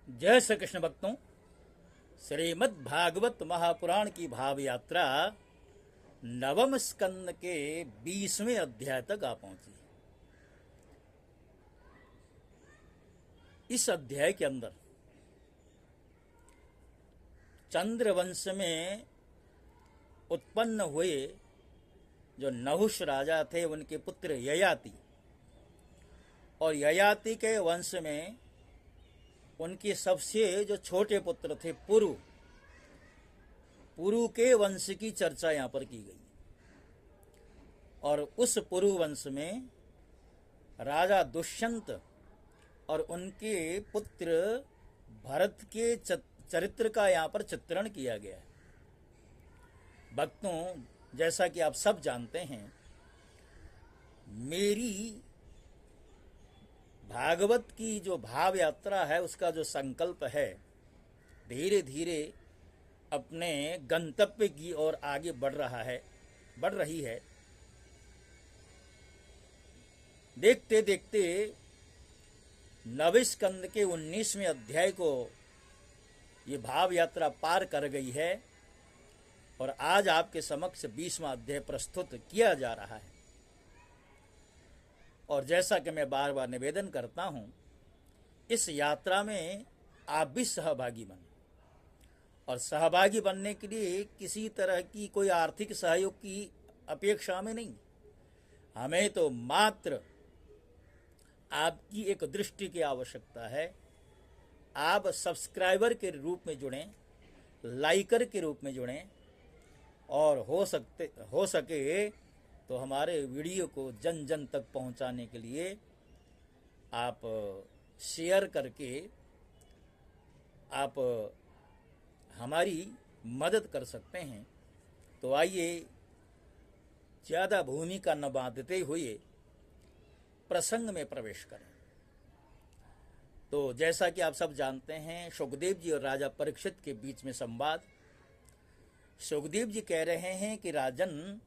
जय श्री कृष्ण भक्तों। श्रीमद् भागवत महापुराण की भाव यात्रा नवम स्कंद के 20वें अध्याय तक आ पहुंची। इस अध्याय के अंदर चंद्रवंश में उत्पन्न हुए जो नहुष राजा थे उनके पुत्र ययाति, और ययाति के वंश में उनके सबसे जो छोटे पुत्र थे पुरु के वंश की चर्चा यहाँ पर की गई। और उस पुरु वंश में राजा दुष्यंत और उनके पुत्र भरत के चरित्र का यहाँ पर चित्रण किया गया है। भक्तों, जैसा कि आप सब जानते हैं, मेरी भागवत की जो भाव यात्रा है उसका जो संकल्प है धीरे धीरे अपने गंतव्य की ओर आगे बढ़ रही है। देखते देखते नवे स्कंद के 19वें अध्याय को ये भाव यात्रा पार कर गई है और आज आपके समक्ष 20वां अध्याय प्रस्तुत किया जा रहा है। और जैसा कि मैं बार बार निवेदन करता हूं, इस यात्रा में आप भी सहभागी बने। और सहभागी बनने के लिए किसी तरह की कोई आर्थिक सहयोग की अपेक्षा में नहीं, हमें तो मात्र आपकी एक दृष्टि की आवश्यकता है। आप सब्सक्राइबर के रूप में जुड़ें, लाइकर के रूप में जुड़ें, और हो सके तो हमारे वीडियो को जन जन तक पहुंचाने के लिए आप शेयर करके आप हमारी मदद कर सकते हैं। तो आइए ज़्यादा भूमिका न बांधते हुए प्रसंग में प्रवेश करें। तो जैसा कि आप सब जानते हैं, सुखदेव जी और राजा परीक्षित के बीच में संवाद। सुखदेव जी कह रहे हैं कि राजन,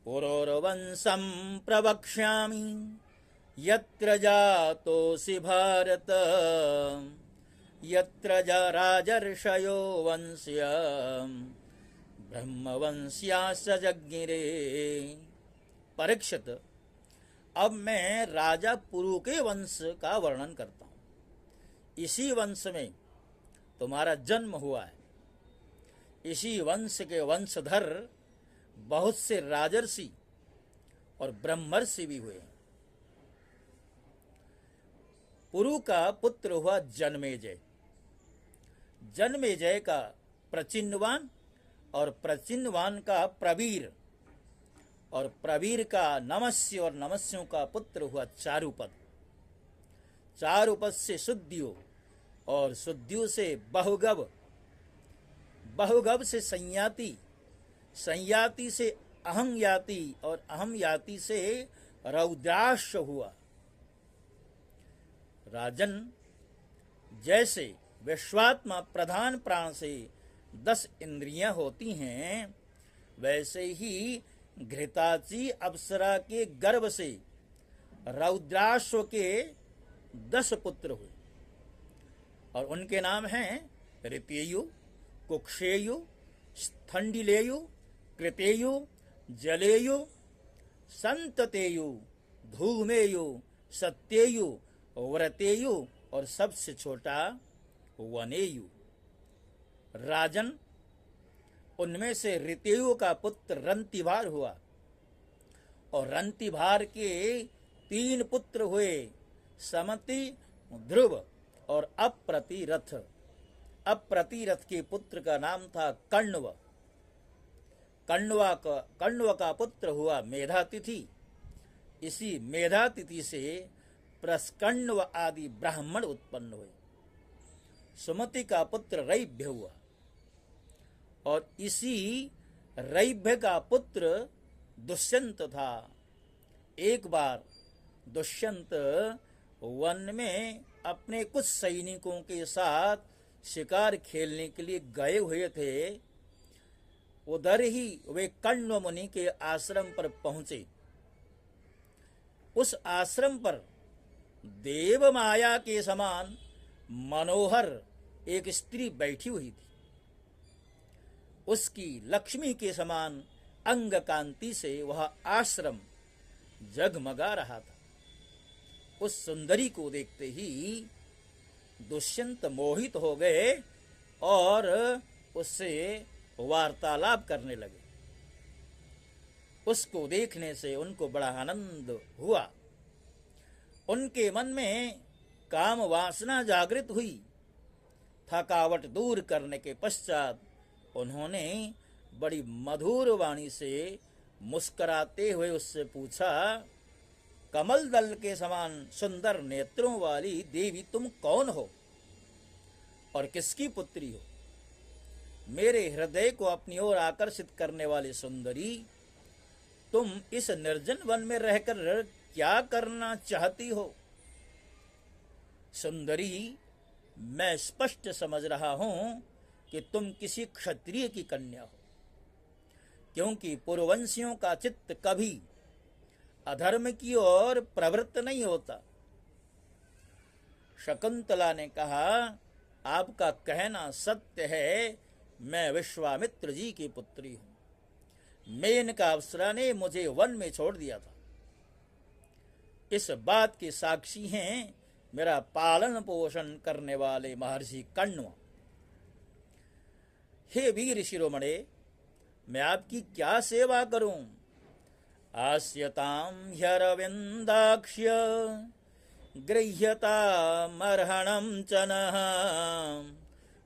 पुरोर्वंशं प्रवक्ष्यामि यत्र जातोऽसि भारत, यत्र राजर्षयो वंश्य ब्रह्मवंश्याश्च जज्ञिरे। परीक्षित, अब मैं राजा पुरु के वंश का वर्णन करता हूँ। इसी वंश में तुम्हारा जन्म हुआ है। इसी वंश के वंशधर बहुत से राजर्षि और ब्रह्मर्षि भी हुए। पुरु का पुत्र हुआ जन्मेजय, जन्मेजय का प्रचिन्नवान, और प्रचिन्नवान का प्रवीर, और प्रवीर का नमस्य, और नमस्यों का पुत्र हुआ चारुपद। चारुपद से सुद्यु, और सुद्यु से बहुगव, बहुगव से संयाति, संयाति से अहं याति, और अहं याति से रौद्राक्ष हुआ। राजन, जैसे विश्वात्मा प्रधान प्राण से 10 इंद्रियां होती हैं, वैसे ही घृताची अप्सरा के गर्भ से रौद्राक्ष के 10 पुत्र हुए, और उनके नाम हैं ऋतेयु, कुक्षेयु, स्थंडिलेयु, कृतेयु, जलेयु, संततेयु, धूमेयु, सत्येयु, व्रतेयु, और सबसे छोटा वनेयु। राजन, उनमें से ऋतेयु का पुत्र रंतिभार हुआ, और रंतिभार के 3 पुत्र हुए, समति, ध्रुव और अप्रतिरथ। अप्रतिरथ के पुत्र का नाम था कण्व। कण्व का पुत्र हुआ मेधातिथि। इसी मेधातिथि से प्रस्कण्व आदि ब्राह्मण उत्पन्न हुए। सुमति का पुत्र रैभ्य हुआ, और इसी रैभ्य का पुत्र दुष्यंत था। एक बार दुष्यंत वन में अपने कुछ सैनिकों के साथ शिकार खेलने के लिए गए हुए थे। उधर ही वे कण्व मुनि के आश्रम पर पहुंचे। उस आश्रम पर देव माया के समान मनोहर एक स्त्री बैठी हुई थी। उसकी लक्ष्मी के समान अंग कांति से वह आश्रम जगमगा रहा था। उस सुंदरी को देखते ही दुष्यंत मोहित हो गए और उससे वार्तालाप करने लगे। उसको देखने से उनको बड़ा आनंद हुआ। उनके मन में काम वासना जागृत हुई। थकावट दूर करने के पश्चात उन्होंने बड़ी मधुर वाणी से मुस्कुराते हुए उससे पूछा, कमल दल के समान सुंदर नेत्रों वाली देवी तुम कौन हो और किसकी पुत्री हो? मेरे हृदय को अपनी ओर आकर्षित करने वाली सुंदरी, तुम इस निर्जन वन में रहकर क्या करना चाहती हो? सुंदरी, मैं स्पष्ट समझ रहा हूं कि तुम किसी क्षत्रिय की कन्या हो, क्योंकि पूर्ववंशियों का चित्त कभी अधर्म की ओर प्रवृत्त नहीं होता। शकुंतला ने कहा, आपका कहना सत्य है। मैं विश्वामित्र जी की पुत्री हूं। मेनका अप्सरा ने मुझे वन में छोड़ दिया था। इस बात के साक्षी हैं मेरा पालन पोषण करने वाले महर्षि कण्व। हे वीर शिरोमणे, मैं आपकी क्या सेवा करूं? आस्यतां ह्यरविन्दाक्ष्य गृह्यतामर्हणं च नः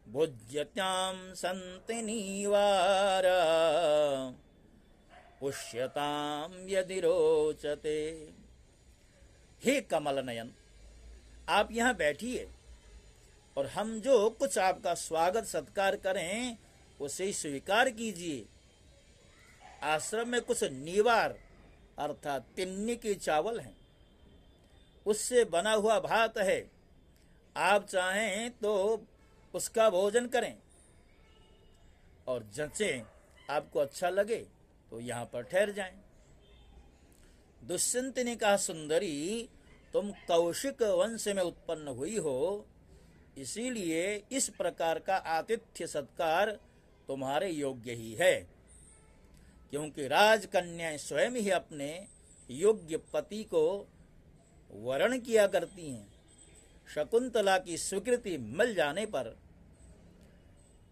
भुज्यतां सन्तिनीवार पुष्यतां यदि रोचते। हे कमल नयन, आप यहाँ बैठिए और हम जो कुछ आपका स्वागत सत्कार करें उसे स्वीकार कीजिए। आश्रम में कुछ नीवार अर्थात तिन्नी के चावल हैं, उससे बना हुआ भात है। आप चाहें तो उसका भोजन करें और जंचे आपको अच्छा लगे तो यहाँ पर ठहर जाएं। दुष्यंत ने कहा, सुंदरी, तुम कौशिक वंश में उत्पन्न हुई हो, इसीलिए इस प्रकार का आतिथ्य सत्कार तुम्हारे योग्य ही है, क्योंकि राजकन्याएं स्वयं ही अपने योग्य पति को वरण किया करती हैं। शकुंतला की स्वीकृति मिल जाने पर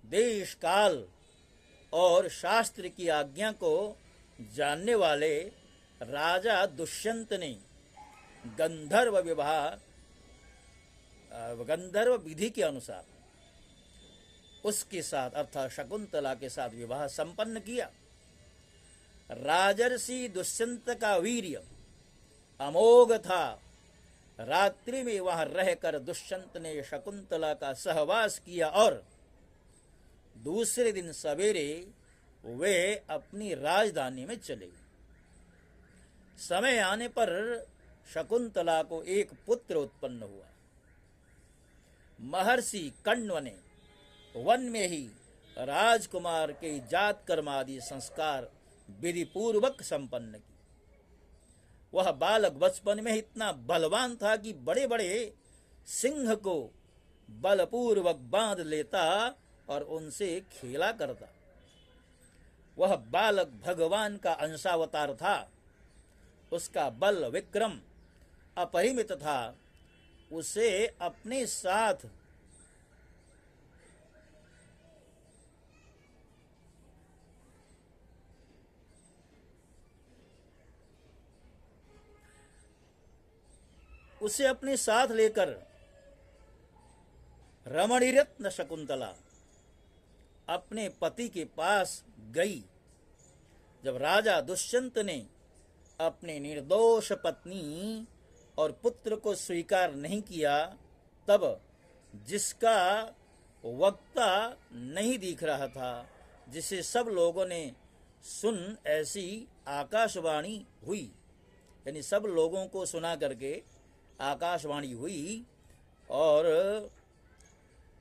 देश काल और शास्त्र की आज्ञा को जानने वाले राजा दुष्यंत ने गंधर्व विधि के अनुसार उसके साथ अर्थात शकुंतला के साथ विवाह संपन्न किया। राजर्षि दुष्यंत का वीर्य अमोघ था। रात्रि में वहां रहकर दुष्यंत ने शकुंतला का सहवास किया और दूसरे दिन सवेरे वे अपनी राजधानी में चले गए। समय आने पर शकुंतला को एक पुत्र उत्पन्न हुआ। महर्षि कण्व ने वन में ही राजकुमार के जात कर्म आदि संस्कार विधि पूर्वक संपन्न की। वह बालक बचपन में इतना बलवान था कि बड़े बड़े सिंह को बलपूर्वक बांध लेता और उनसे खेला करता। वह बालक भगवान का अंशावतार था। उसका बल विक्रम अपरिमित था। उसे अपने साथ लेकर रमणीरत्न शकुंतला अपने पति के पास गई। जब राजा दुष्यंत ने अपने निर्दोष पत्नी और पुत्र को स्वीकार नहीं किया, तब जिसका वक्ता नहीं दिख रहा था, जिसे सब लोगों ने सुन ऐसी आकाशवाणी हुई, यानी सब लोगों को सुना करके आकाशवाणी हुई। और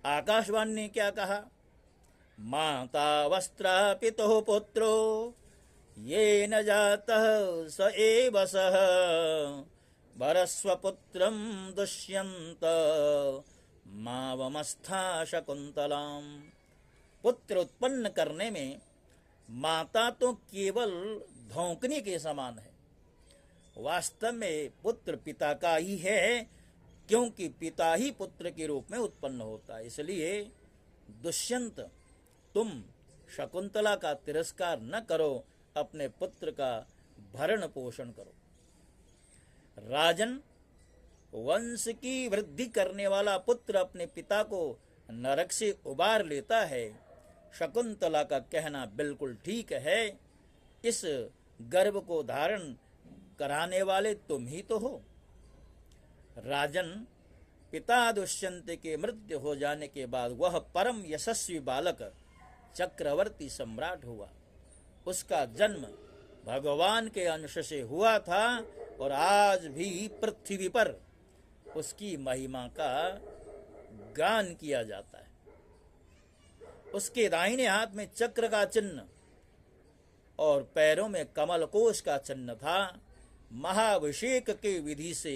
आकाशवाणी ने क्या कहा? माता वस्त्रा पितुः पुत्रो ये न जातः स एव सः भरस्वपुत्रं दुष्यन्त मा एवमस्था शकुंतलाम। पुत्र उत्पन्न करने में माता तो केवल धौंकने के समान है, वास्तव में पुत्र पिता का ही है, क्योंकि पिता ही पुत्र के रूप में उत्पन्न होता है। इसलिए दुष्यंत, तुम शकुंतला का तिरस्कार न करो, अपने पुत्र का भरण पोषण करो। राजन, वंश की वृद्धि करने वाला पुत्र अपने पिता को नरक से उबार लेता है। शकुंतला का कहना बिल्कुल ठीक है। इस गर्भ को धारण कराने वाले तुम ही तो हो। राजन, पिता दुष्यंत के मृत्यु हो जाने के बाद वह परम यशस्वी बालक चक्रवर्ती सम्राट हुआ। उसका जन्म भगवान के अंश से हुआ था और आज भी पृथ्वी पर उसकी महिमा का गान किया जाता है। उसके दाहिने हाथ में चक्र का चिन्ह और पैरों में कमल कोश का चिन्ह था। महाभिषेक के विधि से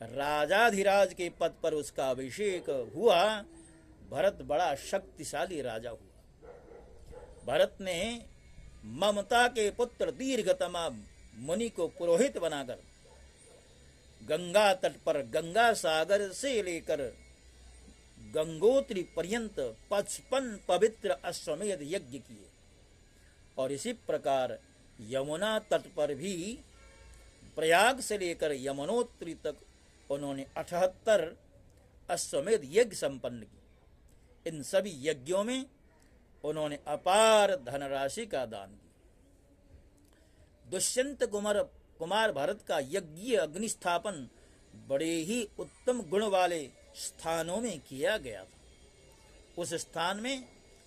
राजाधिराज के पद पर उसका अभिषेक हुआ। भरत बड़ा शक्तिशाली राजा हुआ। भरत ने ममता के पुत्र दीर्घतमा मुनि को पुरोहित बनाकर गंगा तट पर गंगा सागर से लेकर गंगोत्री पर्यंत 55 पवित्र अश्वमेध यज्ञ किए, और इसी प्रकार यमुना तट पर भी प्रयाग से लेकर यमुनोत्री तक उन्होंने 78 अश्वमेध यज्ञ संपन्न किए। इन सभी यज्ञों में उन्होंने अपार धनराशि का दान किया। दुष्यंत कुमार भरत का यज्ञ अग्निस्थापन बड़े ही उत्तम गुण वाले स्थानों में किया गया था। उस स्थान में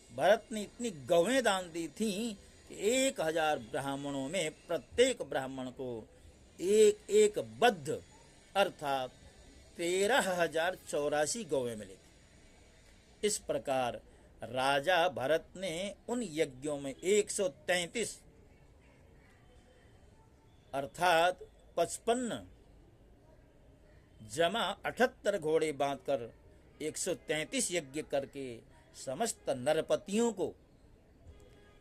भरत ने इतनी गौएं दान दी थी कि 1000 ब्राह्मणों में प्रत्येक ब्राह्मण को एक एक बद्ध अर्थात 13,084 गौएं मिली थी। इस प्रकार राजा भरत ने उन यज्ञों में 133 अर्थात 55 जमा 78 घोड़े बांधकर 133 यज्ञ करके समस्त नरपतियों को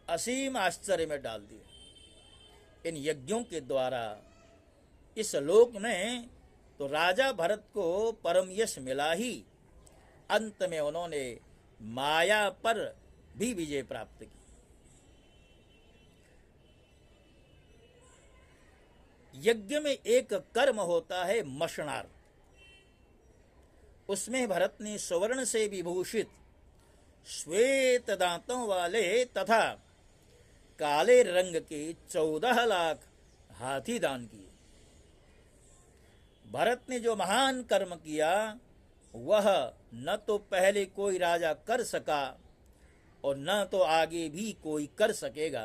असीम आश्चर्य में डाल दिया। इन यज्ञों के द्वारा इस लोक में तो राजा भरत को परम यश मिला ही, अंत में उन्होंने माया पर भी विजय प्राप्त की। यज्ञ में एक कर्म होता है मशनार। उसमें भरत ने स्वर्ण से विभूषित श्वेत दांतों वाले तथा काले रंग के 14 लाख हाथी दान किए। भरत ने जो महान कर्म किया वह न तो पहले कोई राजा कर सका और न तो आगे भी कोई कर सकेगा।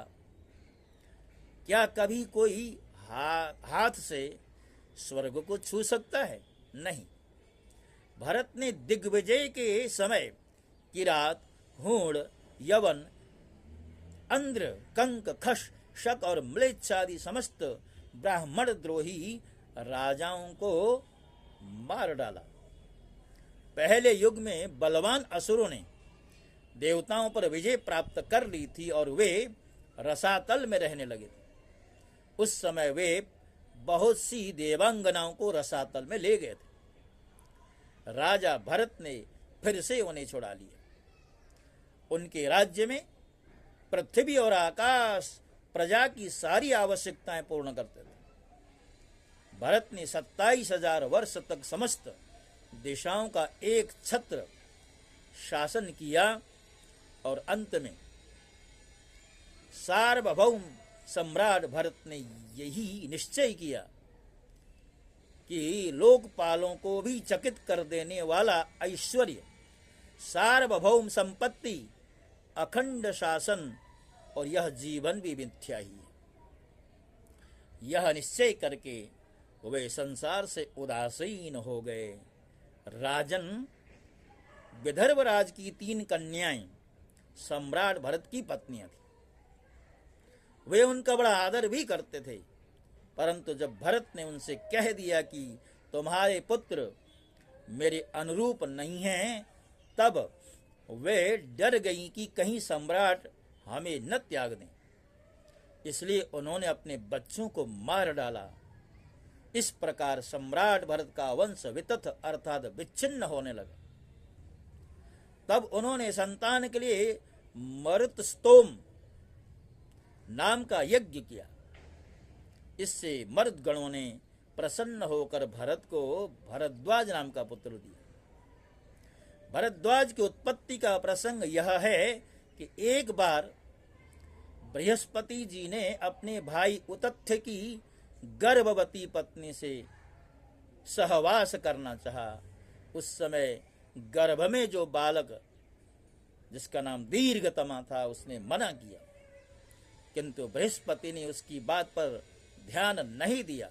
क्या कभी कोई हाथ से स्वर्ग को छू सकता है? नहीं। भरत ने दिग्विजय के समय किरात, हूण, यवन, अंध्र, कंक, खश, शक और म्लेच्छ आदि समस्त ब्राह्मण द्रोही राजाओं को मार डाला। पहले युग में बलवान असुरों ने देवताओं पर विजय प्राप्त कर ली थी और वे रसातल में रहने लगे थे। उस समय वे बहुत सी देवांगनाओं को रसातल में ले गए थे। राजा भरत ने फिर से उन्हें छुड़ा लिया। उनके राज्य में पृथ्वी और आकाश प्रजा की सारी आवश्यकताएं पूर्ण करते थे। भरत ने 27,000 वर्ष तक समस्त दिशाओं का एक छत्र शासन किया और अंत में सार्वभौम सम्राट भरत ने यही निश्चय किया कि लोकपालों को भी चकित कर देने वाला ऐश्वर्य, सार्वभौम संपत्ति, अखंड शासन और यह जीवन भी मिथ्या ही है। यह निश्चय करके वे संसार से उदासीन हो गए। राजन, विदर्भराज की 3 कन्याएं सम्राट भरत की पत्नियां थी। वे उनका बड़ा आदर भी करते थे, परंतु जब भरत ने उनसे कह दिया कि तुम्हारे पुत्र मेरे अनुरूप नहीं हैं, तब वे डर गईं कि कहीं सम्राट हमें न त्याग दें, इसलिए उन्होंने अपने बच्चों को मार डाला। इस प्रकार सम्राट भरत का वंश वितथ अर्थात विच्छिन्न होने लगा। तब उन्होंने संतान के लिए मरुतस्तोम नाम का यज्ञ किया। इससे मर्द गणों ने प्रसन्न होकर भरत को भरद्वाज नाम का पुत्र दिया। भरद्वाज की उत्पत्ति का प्रसंग यह है कि एक बार बृहस्पति जी ने अपने भाई उतथ्य की गर्भवती पत्नी से सहवास करना चाहा। उस समय गर्भ में जो बालक जिसका नाम दीर्घतमा था उसने मना किया, किंतु बृहस्पति ने उसकी बात पर ध्यान नहीं दिया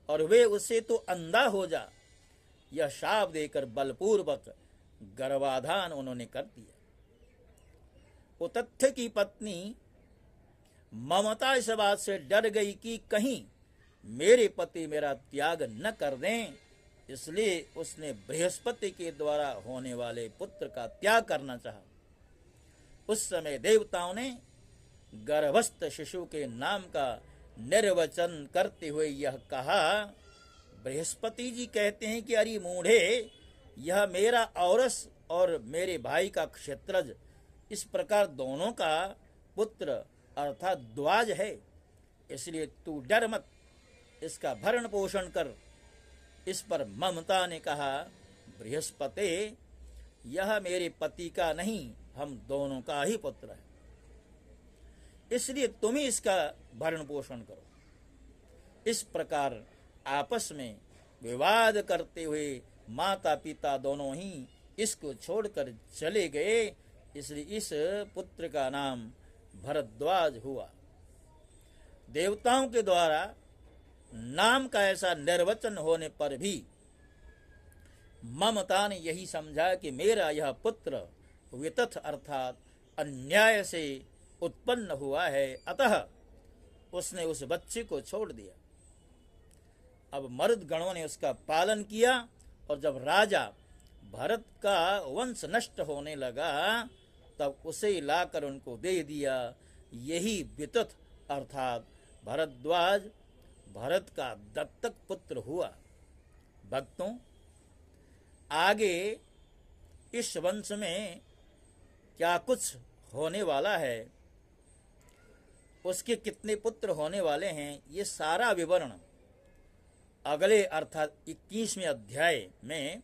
और वे उसे तो अंधा हो जा यह शाप देकर बलपूर्वक गर्भाधान उन्होंने कर दिया। उतथ्य की पत्नी ममता इस बात से डर गई कि कहीं मेरे पति मेरा त्याग न कर दें, इसलिए उसने बृहस्पति के द्वारा होने वाले पुत्र का त्याग करना चाहा। उस समय देवताओं ने गर्भस्थ शिशु के नाम का निर्वचन करते हुए यह कहा। बृहस्पति जी कहते हैं कि अरे मूढ़े, यह मेरा औरस और मेरे भाई का क्षेत्रज, इस प्रकार दोनों का पुत्र अर्थात द्वाज है, इसलिए तू डर मत, इसका भरण पोषण कर। इस पर ममता ने कहा, बृहस्पति, यह मेरे पति का नहीं, हम दोनों का ही पुत्र है, इसलिए तुम ही इसका भरण पोषण करो। इस प्रकार आपस में विवाद करते हुए माता पिता दोनों ही इसको छोड़कर चले गए, इसलिए इस पुत्र का नाम भरद्वाज हुआ। देवताओं के द्वारा नाम का ऐसा निर्वचन होने पर भी ममता ने यही समझा कि मेरा यह पुत्र वितथ अर्थात अन्याय से उत्पन्न हुआ है, अतः उसने उस बच्चे को छोड़ दिया। अब मर्द गणों ने उसका पालन किया और जब राजा भरत का वंश नष्ट होने लगा तब उसे लाकर उनको दे दिया। यही वितथ अर्थात भरद्वाज भरत का दत्तक पुत्र हुआ। भक्तों, आगे इस वंश में क्या कुछ होने वाला है, उसके कितने पुत्र होने वाले हैं, ये सारा विवरण अगले अर्थात 21वें अध्याय में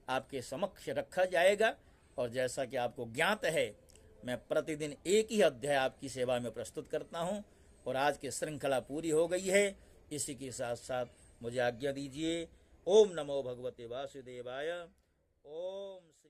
आपके समक्ष रखा जाएगा। और जैसा कि आपको ज्ञात है, मैं प्रतिदिन एक ही अध्याय आपकी सेवा में प्रस्तुत करता हूं और आज की श्रृंखला पूरी हो गई है। इसी के साथ साथ मुझे आज्ञा दीजिए। ओम नमो भगवते वासुदेवाय। ओम।